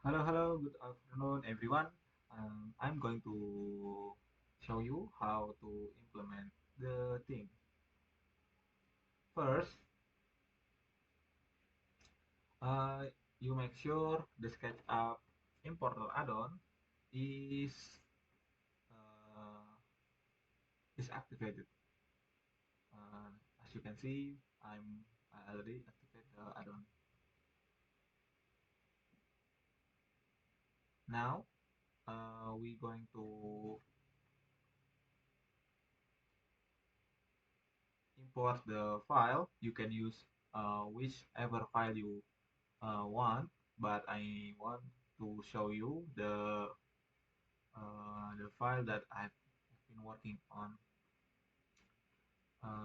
Hello, good afternoon, everyone. I'm going to show you how to implement the thing. First, uh, you make sure the SketchUp importer add-on is uh, is activated. Uh, as you can see, I already activated the add-on. Now, we're going to import the file. You can use whichever file you want, but I want to show you the file that I've been working on.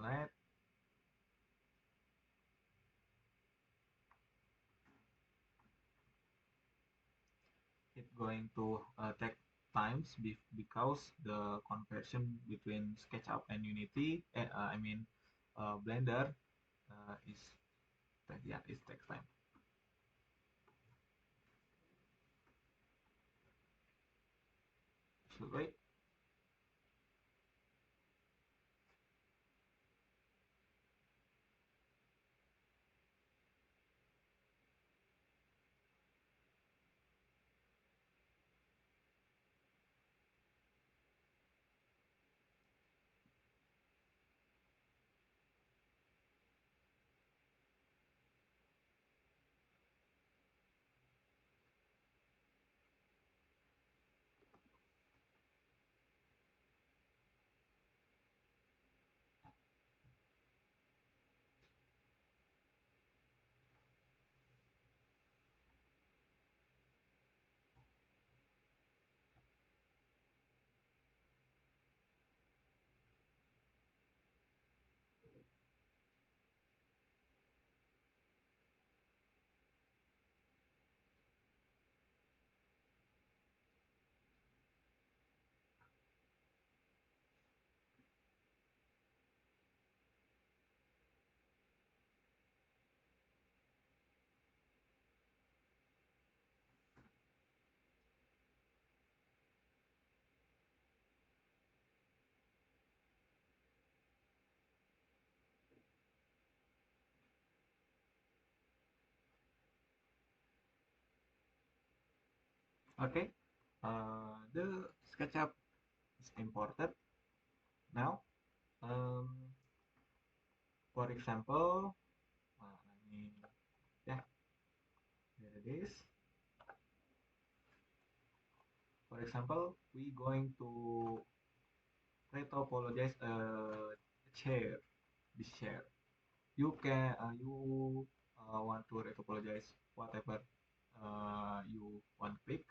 Let it going to take times because the conversion between SketchUp and Unity, I mean Blender, is yeah, it takes time. Should wait. Okay. The SketchUp is imported now. Um, for example, let me yeah, there it is. For example, we going to retopologize a chair. This chair. You want to retopologize whatever you want to pick.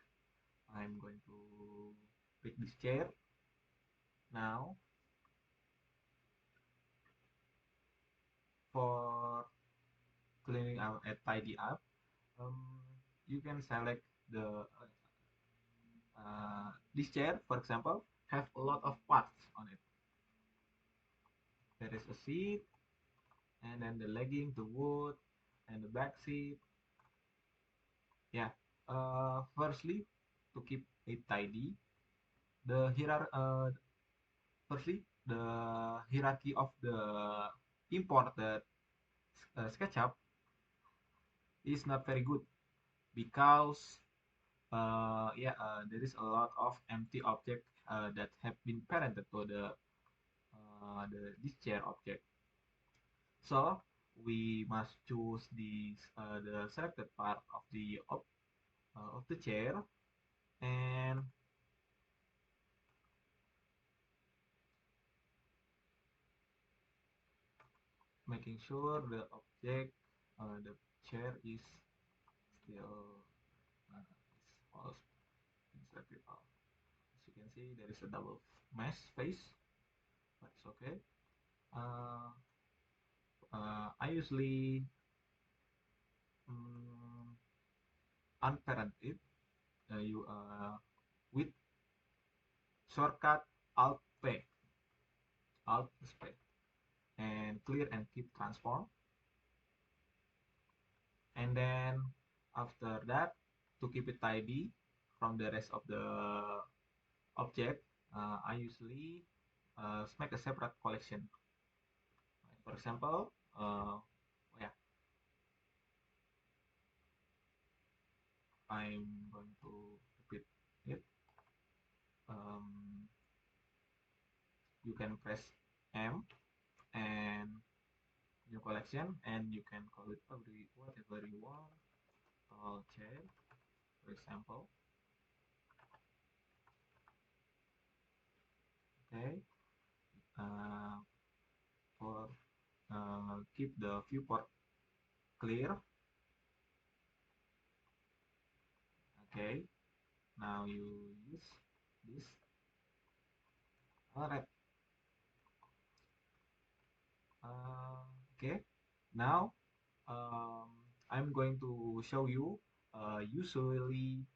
I'm going to pick this chair now. For cleaning out and tidy up, um, you can select the this chair, for example, have a lot of parts on it. There is a seat, and then the legging, the wood, and the back seat. Yeah. Firstly, to keep it tidy, the hierar firstly the hierarchy of the imported SketchUp is not very good because there is a lot of empty object that have been parented to the this chair object. So we must choose the selected part of the chair and making sure the chair is still is all selected off. As you can see, there is a double mesh face, but it's okay. Uh, I usually um, unparent it you with shortcut Alt P, Alt space, and clear and keep transform. And then after that, to keep it tidy from the rest of the object, I usually make a separate collection. For example, yeah, I'm going to repeat it. Um, you can press M and new collection, and you can call it whatever you want. Call chair, for example. Okay. Uh, for keep the viewport clear. Okay. Now you use this. Alright. Okay. Now I'm going to show you usually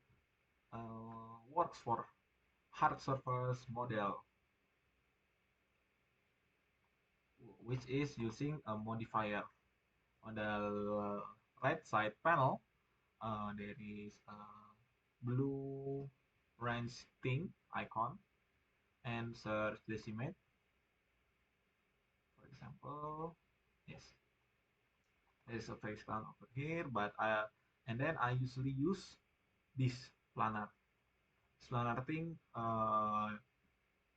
works for hard surface model, which is using a modifier. On the right side panel, there is a blue range thing icon and search decimate, for example. Yes, there's a face clown over here, but and then I usually use this planar. This planar thing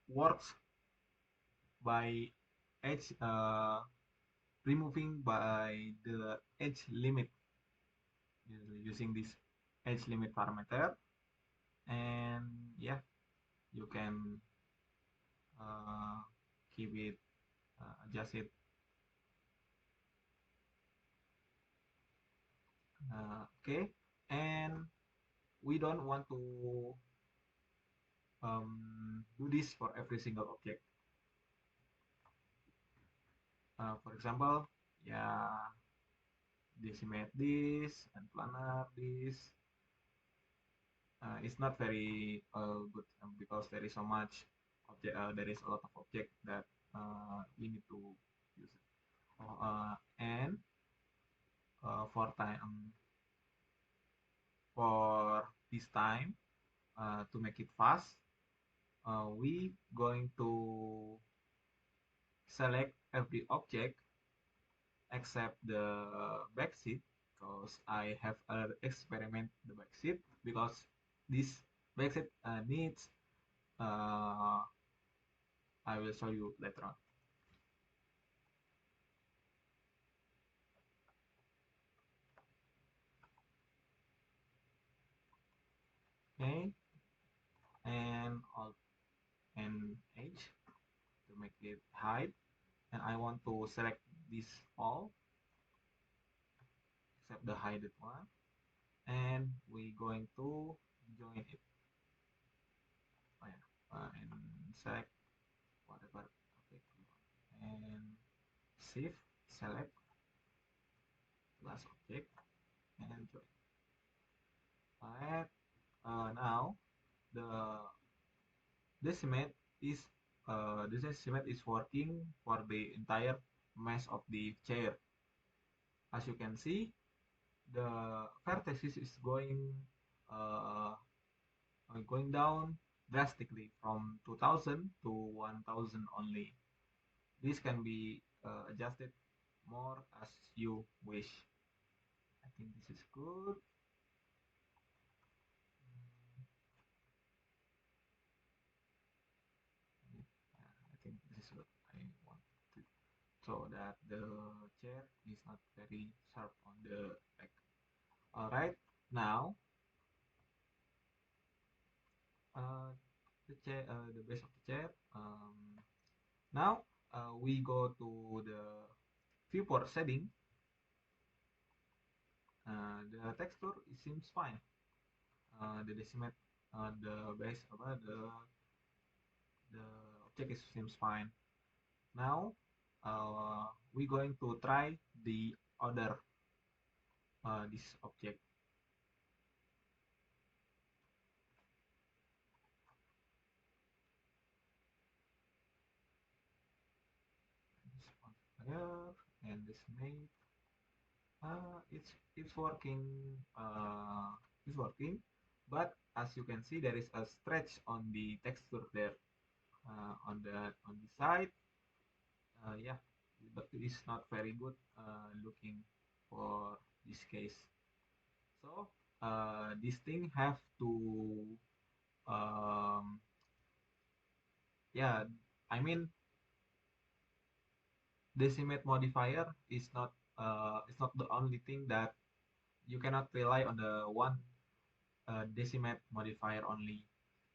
works by edge removing by the edge limit using this edge limit parameter, and yeah, you can uh, keep it adjust it. Okay, and we don't want to do this for every single object. For example, yeah, decimate this and planar this. It's not very good because there is so much object. There is a lot of object that we need to use it. And for time for this time to make it fast, we going to select every object except the backseat, because I have experiment the backseat, because this backseat needs I will show you later on. Okay, and Alt and H to make it hide, and I want to select this all except the hidden one, and we going to join it. Oh yeah, and select whatever object you want, and shift select last object and join. Alright, now the decimate is this decimate is working for the entire mesh of the chair. As you can see, the vertices is uh, going down drastically from 2000 to 1000 only. This can be adjusted more as you wish. I think this is good. I think this is what I want to, so that the chair is not very sharp on the back. Alright, now uh, the base of the chair. Now we go to the viewport setting. The texture it seems fine. The decimate, the base, the object seems fine. Now we're going to try the other this object. This one here and this mate. It's working. is working, but as you can see there is a stretch on the texture there, on the side. Yeah, but it's not very good looking for this case. So this thing have to um, yeah, I mean decimate modifier is not the only thing that you cannot rely on the one decimate modifier only.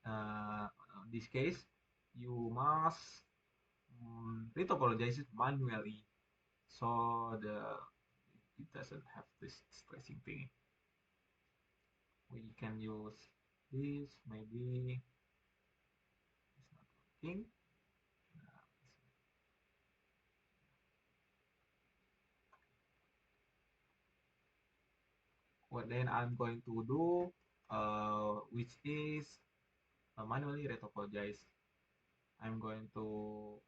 In this case, you must retopologize it manually, so it doesn't have this stressing thing. We can use this, maybe it's not working. Uh, what then I'm going to do, which is manually retopologize. I'm going to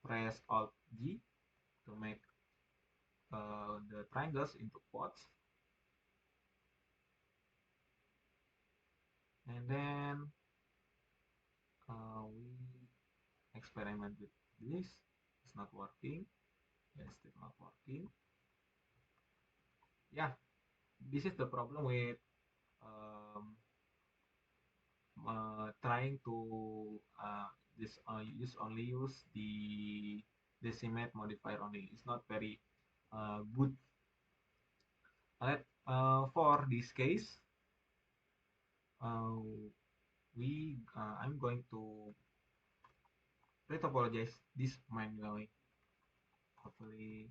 press Alt G to make the triangles into quads, and then we experiment with this. It's not working. Yes, still not working. Yeah, this is the problem with um, trying to use the decimate modifier only. It's not very good. For this case, uh, I'm going to retopologize this manually. Hopefully,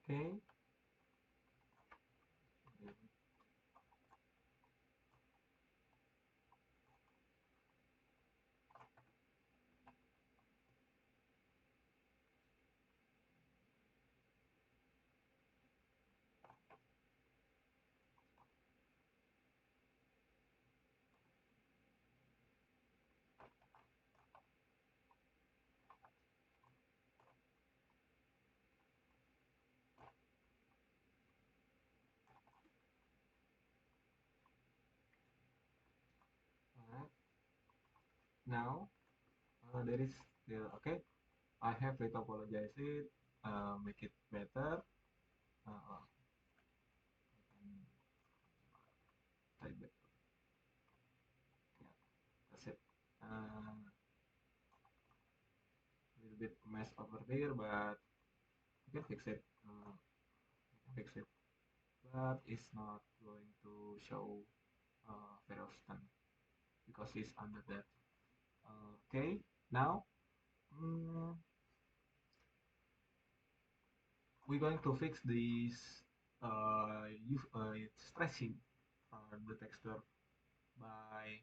Okay. Alright. Now there is the okay. I have retopologized it, make it better. I can type it. Yeah, that's it. Little bit mess over there, but you can fix it. Fix it, but it's not going to show very often because it's under that. Okay, now mm, we're going to fix this stretching the texture by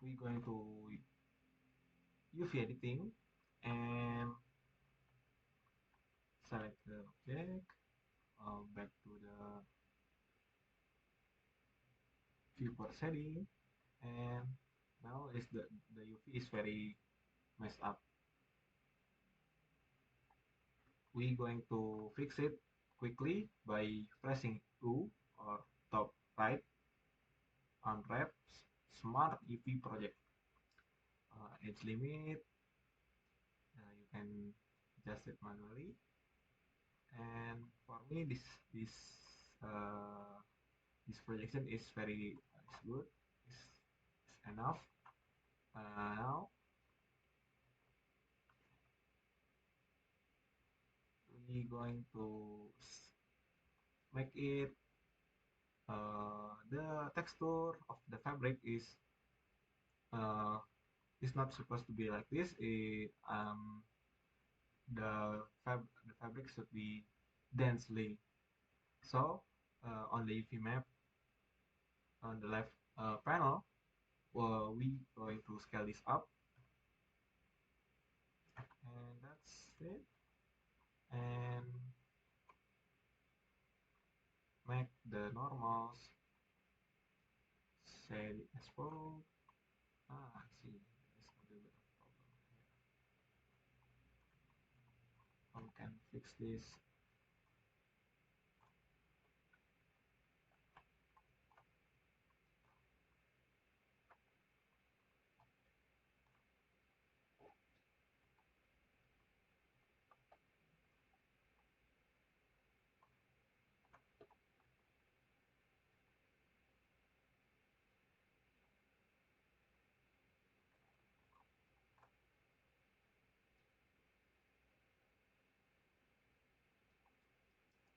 we're going to UV editing and select the object, back to the viewport setting, and now is the UV is very messed up. We're going to fix it quickly by pressing U or top right on Wrap Smart UV Project. Edge limit, you can adjust it manually. And for me, uh, this projection is very is good. Is enough. Now we going to make it the texture of the fabric uh, is not supposed to be like this. The fabric should be densely. So on the UV map on the left panel, we going to scale this up, and that's it. And make the normals set it as full. I see. There's a little bit of problem here. How we can fix this?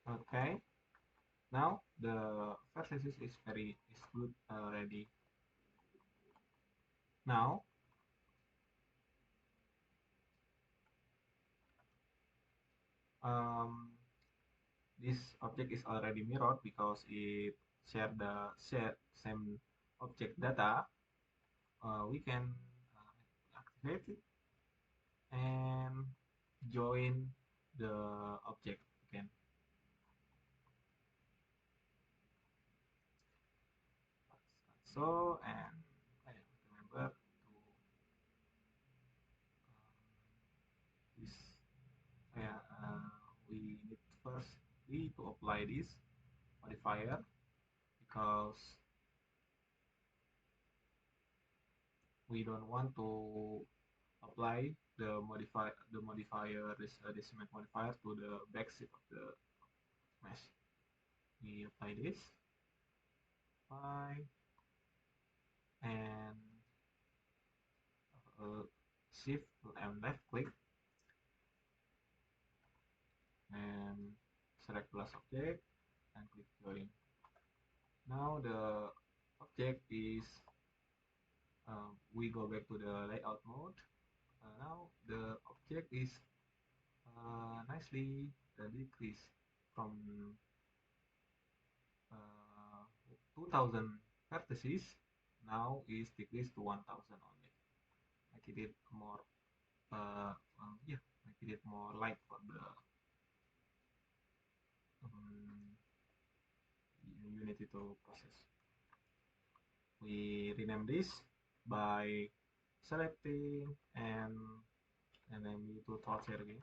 Okay. Now the first is very is good already. Now um, this object is already mirrored because it share same object data. We can activate it and join the object again. So and remember to this. Yeah, we need first we to apply this modifier because we don't want to apply the modifier this cement modifier to the backside of the mesh. We apply this, apply, and shift and left click and select plus object and click join. Now the object is we go back to the layout mode. Now the object is nicely decrease from 2000 vertices, now is decreased to 1000 only, making it more yeah, making it more light for the um, Unity to process. We rename this by selecting and then we do torture again.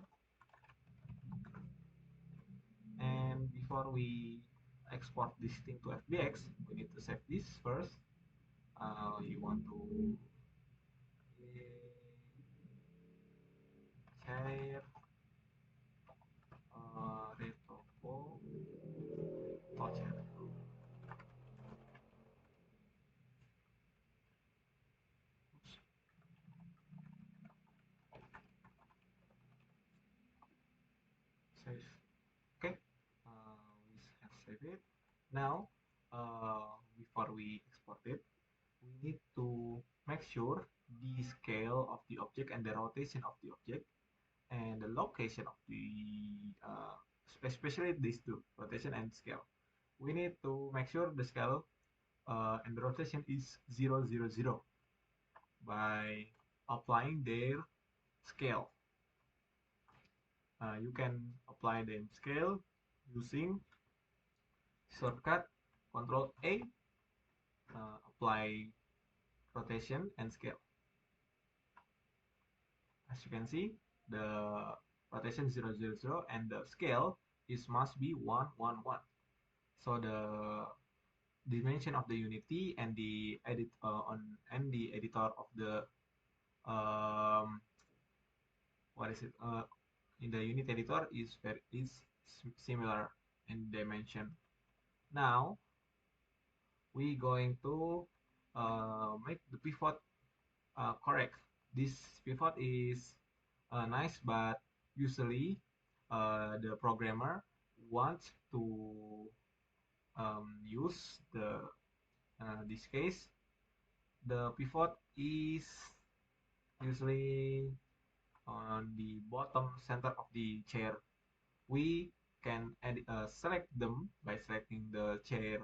And before we export this thing to FBX, we need to save this first. You want to share retopo torture. Oops. Save. Okay. We have saved it. Now, before we export it, we need to make sure the scale of the object and the rotation of the object and the location of the especially these two, rotation and scale. We need to make sure the scale and the rotation is 0, 0, 0 by applying their scale. You can apply the scale using shortcut Control A, apply rotation and scale. As you can see, the rotation 0, 0, 0 and the scale is must be 1, 1, 1. So the dimension of the Unity and the editor of the um, what is it in the Unity editor is similar in dimension. Now we going to make the pivot correct. This pivot is nice, but usually the programmer wants to use this case. The pivot is usually on the bottom center of the chair. We can select them by selecting the chair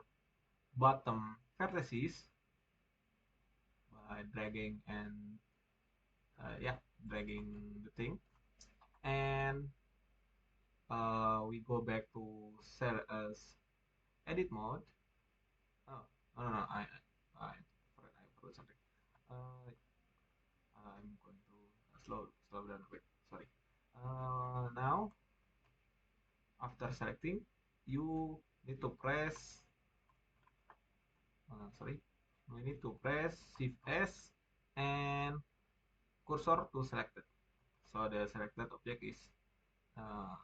bottom vertices by dragging and yeah, dragging the thing, and we go back to set as edit mode. Oh, no, no, no, I forgot something. Uh, I'm going to slow down a bit. Sorry. Now, after selecting, you need to press. Sorry, we need to press Shift S and cursor to selected. So the selected object is uh,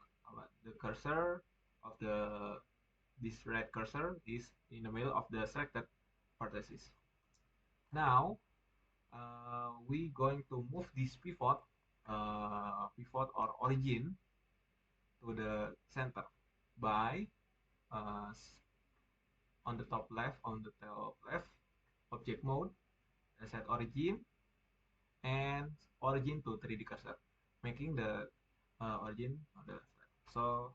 the cursor of this red cursor is in the middle of the selected vertices. Now we going to move this pivot or origin to the center by uh, on the top left, object mode, set origin and origin to 3D cursor, making the origin on the left. So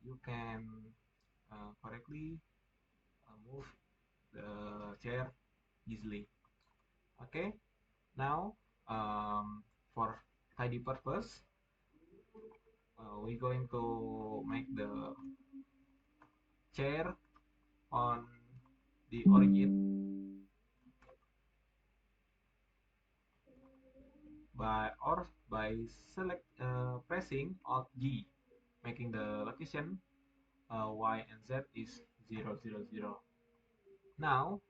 you can correctly move the chair easily. Okay, now for tidy purpose, we're going to make the chair on the origin by pressing Alt G, making the location Y and Z is 0, 0, 0. Now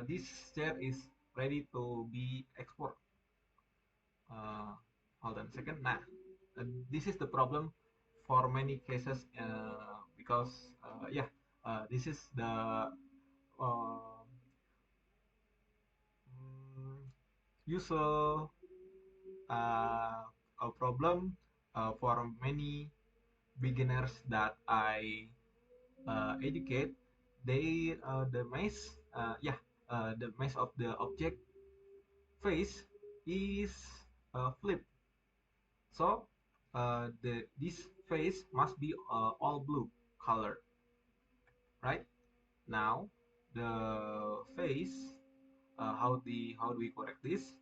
this chair is ready to be export. Hold on a second. Nah, this is the problem for many cases because yeah, this is the uh, usual a problem for many beginners that I educate. They the mesh yeah the mesh of the object face is flipped. So this face must be all blue color, right? Now the face, how do we correct this?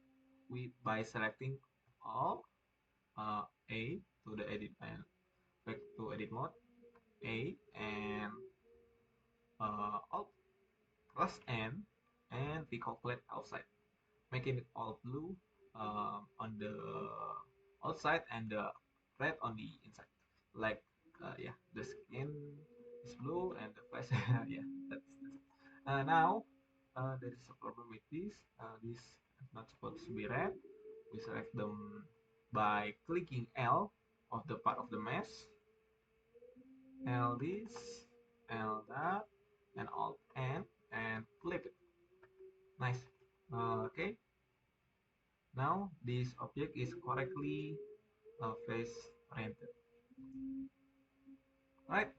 We by selecting all, A to the edit and back to edit mode, A and Alt plus N, and we calculate outside, making it all blue on the outside and the red on the inside. Like, yeah, the skin is blue and the flesh, yeah, that's it. Now, there is a problem with this. This is not supposed to be red. We select them by clicking L of the part of the mesh, L this, L that, and Alt N, and flip it. Nice. Okay. Now this object is correctly face oriented. Right.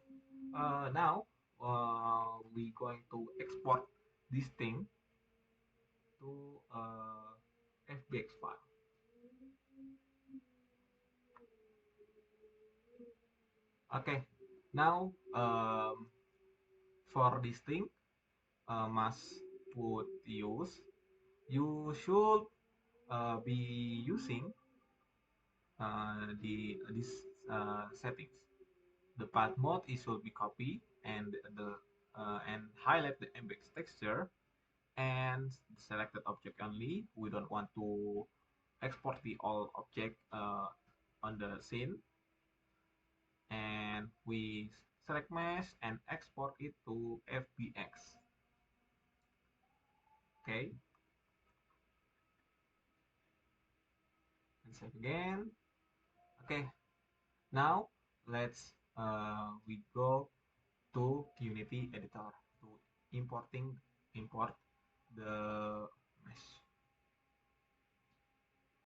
Now we going to export this thing to FBX file. Okay. Now for this thing, must put use. You should be using the this settings. The path mode is should be copy and highlight the MX texture and the selected object only. We don't want to export the all object on the scene, and we select mesh and export it to FBX. Okay, and save again. Okay, now let's we go to Unity editor to import the